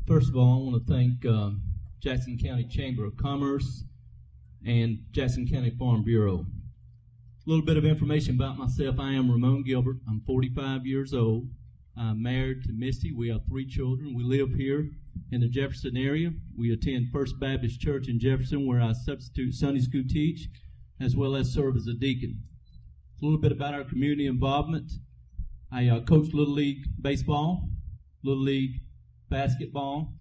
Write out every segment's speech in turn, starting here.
First of all, I want to thank Jackson County Chamber of Commerce and Jackson County Farm Bureau. A little bit of information about myself. I am Ramone Gilbert. I'm 45 years old. I'm married to Misty. We have 3 children. We live here in the Jefferson area. We attend First Baptist Church in Jefferson, where I substitute Sunday school teach, as well as serve as a deacon. A little bit about our community involvement. I coach Little League baseball, Little League basketball,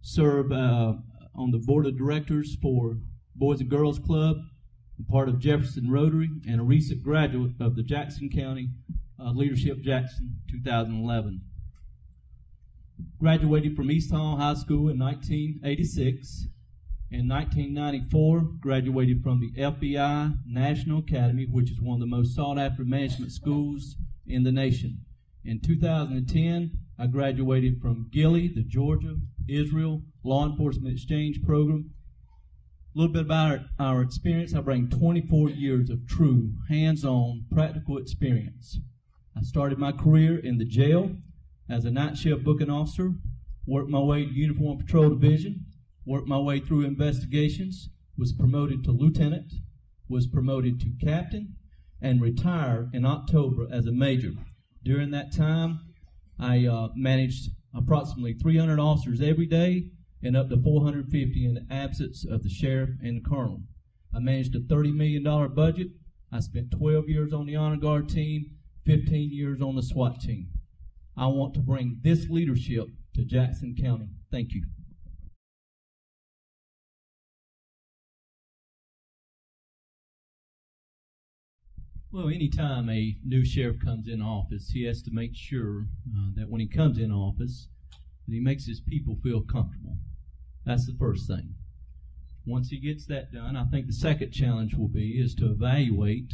serve on the board of directors for Boys and Girls Club, a part of Jefferson Rotary, and a recent graduate of the Jackson County Leadership Jackson 2011. Graduated from East Hall High School in 1986. In 1994, graduated from the FBI National Academy, which is one of the most sought-after management schools in the nation. In 2010, I graduated from Gilley, the Georgia-Israel Law Enforcement Exchange Program. A little bit about our experience. I bring 24 years of true, hands-on, practical experience. I started my career in the jail as a night shift booking officer, worked my way to Uniform Patrol Division, worked my way through investigations, was promoted to lieutenant, was promoted to captain, and retired in October as a major. During that time, I managed approximately 300 officers every day and up to 450 in the absence of the sheriff and the colonel. I managed a $30 million budget. I spent 12 years on the Honor Guard team, 15 years on the SWAT team. I want to bring this leadership to Jackson County. Thank you. Well, anytime a new sheriff comes in office, he has to make sure that when he comes in office, that he makes his people feel comfortable. That's the first thing. Once he gets that done, I think the second challenge will be is to evaluate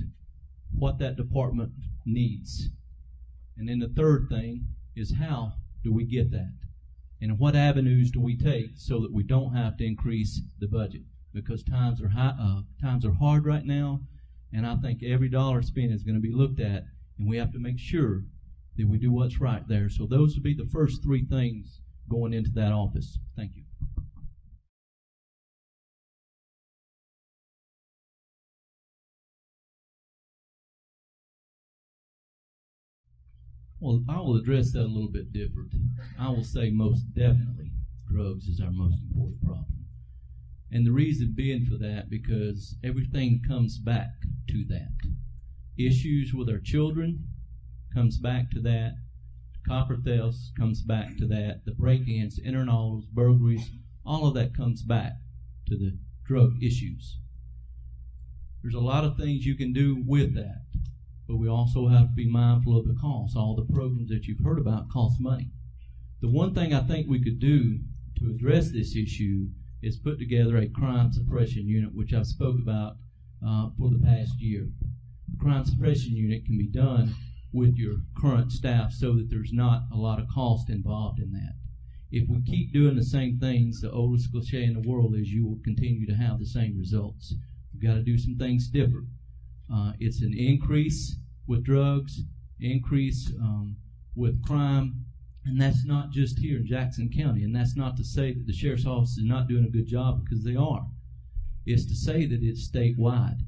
what that department needs. And then the third thing is how do we get that? And what avenues do we take so that we don't have to increase the budget? Because times are hard right now, and I think every dollar spent is going to be looked at, and we have to make sure that we do what's right there. So those would be the first 3 things going into that office. Thank you. Well, I will address that a little bit different. I will say most definitely drugs is our most important problem. And the reason being for that, because everything comes back to that. Issues with our children comes back to that. Copper thefts comes back to that. The break-ins, internals, burglaries, all of that comes back to the drug issues. There's a lot of things you can do with that. But we also have to be mindful of the cost. All the programs that you've heard about cost money. The one thing I think we could do to address this issue is put together a crime suppression unit, which I've spoke about for the past year. The crime suppression unit can be done with your current staff so that there's not a lot of cost involved in that. If we keep doing the same things, the oldest cliche in the world is you will continue to have the same results. We've got to do some things different. It's an increase with drugs, increase with crime, and that's not just here in Jackson County. And that's not to say that the sheriff's office is not doing a good job, because they are. It's to say that it's statewide.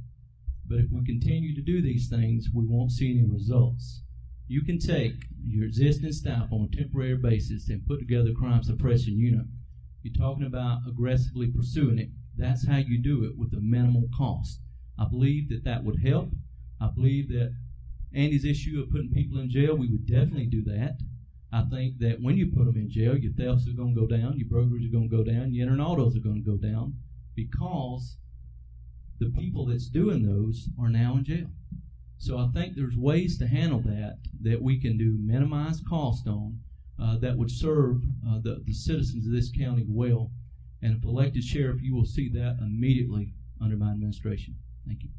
But if we continue to do these things, we won't see any results. You can take your existing staff on a temporary basis and put together a crime suppression unit. You're talking about aggressively pursuing it. That's how you do it with a minimal cost. I believe that that would help. I believe that Andy's issue of putting people in jail, we would definitely do that. I think that when you put them in jail, your thefts are going to go down, your burglaries are going to go down, your internautos are going to go down, because the people that's doing those are now in jail. So I think there's ways to handle that we can do minimized cost on, that would serve the citizens of this county well. And if elected sheriff, you will see that immediately under my administration. Thank you.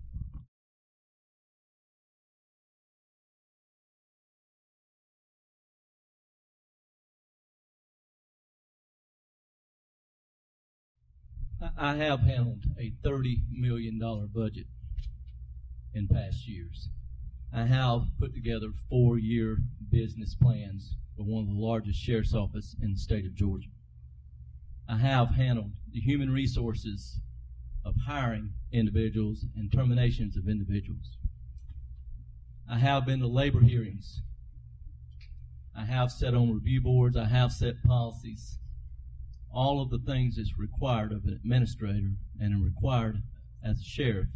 I have handled a $30 million budget in past years. I have put together 4-year business plans for one of the largest sheriff's offices in the state of Georgia. I have handled the human resources of hiring individuals and terminations of individuals. I have been to labor hearings. I have sat on review boards. I have set policies. All of the things that's required of an administrator and required as a sheriff,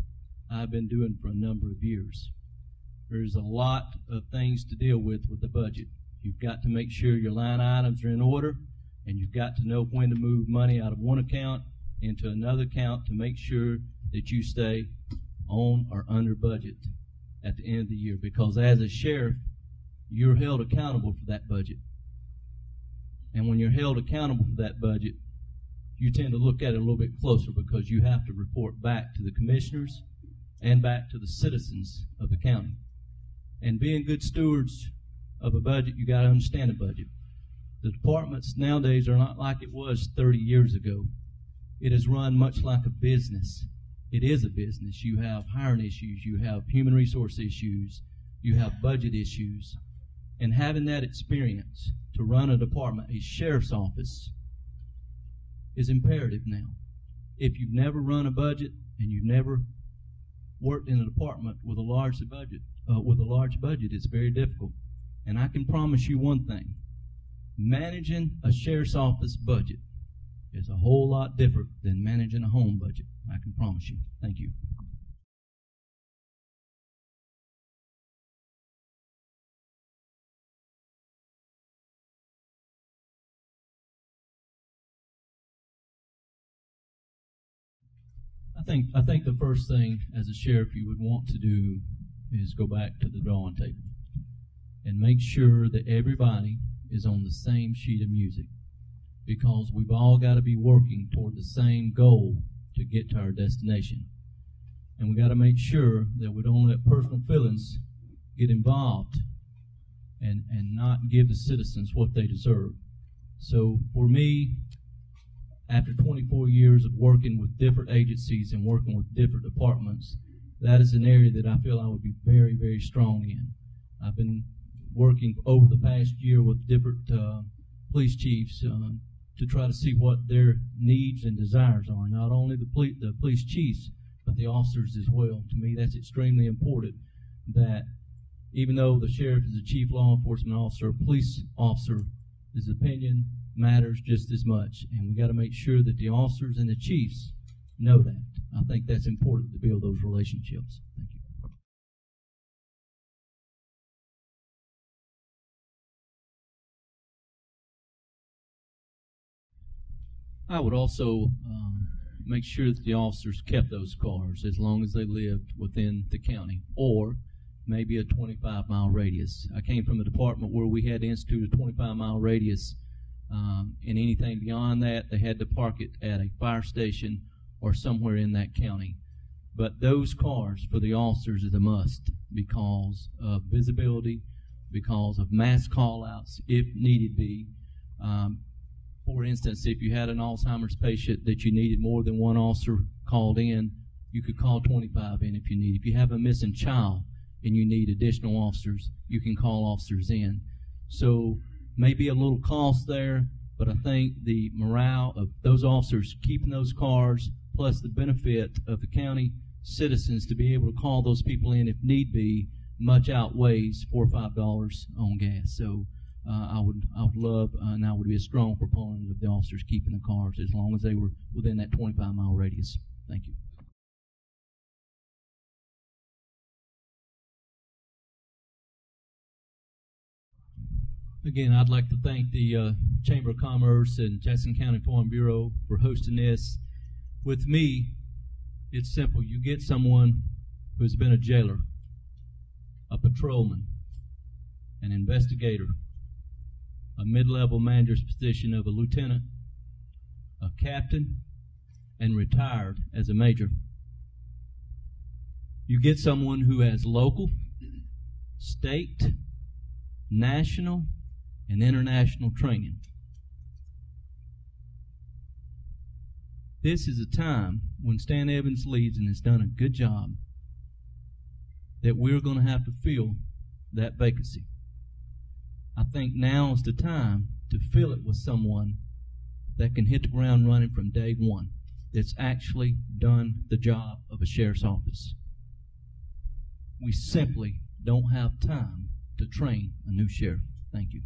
I've been doing for a number of years. There's a lot of things to deal with the budget. You've got to make sure your line items are in order, and you've got to know when to move money out of one account into another account to make sure that you stay on or under budget at the end of the year. Because as a sheriff, you're held accountable for that budget. And when you're held accountable for that budget, you tend to look at it a little bit closer because you have to report back to the commissioners and back to the citizens of the county. And being good stewards of a budget, you got to understand a budget. The departments nowadays are not like it was 30 years ago. It is run much like a business. It is a business. You have hiring issues, you have human resource issues, you have budget issues. And having that experience to run a department, a sheriff's office, is imperative now. If you've never run a budget and you've never worked in a department with a large budget, it's very difficult. And I can promise you one thing: managing a sheriff's office budget is a whole lot different than managing a home budget. I can promise you. Thank you. I think the first thing as a sheriff you would want to do is go back to the drawing table and make sure that everybody is on the same sheet of music, because we've all got to be working toward the same goal to get to our destination. And we got to make sure that we don't let personal feelings get involved and not give the citizens what they deserve. So for me, after 24 years of working with different agencies and working with different departments, that is an area that I feel I would be very, very strong in. I've been working over the past year with different police chiefs to try to see what their needs and desires are. Not only the police chiefs, but the officers as well. To me, that's extremely important, that even though the sheriff is a chief law enforcement officer, a police officer, his opinion matters just as much. And we got to make sure that the officers and the chiefs know that. I think that's important to build those relationships. Thank you. I would also make sure that the officers kept those cars as long as they lived within the county, or maybe a 25-mile radius. I came from a department where we had to institute a 25-mile radius, and anything beyond that, they had to park it at a fire station or somewhere in that county. But those cars for the officers is a must because of visibility, because of mass call-outs if needed be. For instance, if you had an Alzheimer's patient that you needed more than one officer called in, you could call 25 in if you need. If you have a missing child and you need additional officers, you can call officers in. So maybe a little cost there, but I think the morale of those officers keeping those cars, plus the benefit of the county citizens to be able to call those people in if need be, much outweighs $4 or $5 on gas. So I would love, and I would be a strong proponent of the officers keeping the cars as long as they were within that 25-mile radius. Thank you. Again, I'd like to thank the Chamber of Commerce and Jackson County Farm Bureau for hosting this. With me, it's simple. You get someone who's been a jailer, a patrolman, an investigator, a mid-level manager's position of a lieutenant, a captain, and retired as a major. You get someone who has local, state, national, and international training. This is a time when Stan Evans leads and has done a good job that we're going to have to fill that vacancy. I think now is the time to fill it with someone that can hit the ground running from day one, that's actually done the job of a sheriff's office. We simply don't have time to train a new sheriff. Thank you.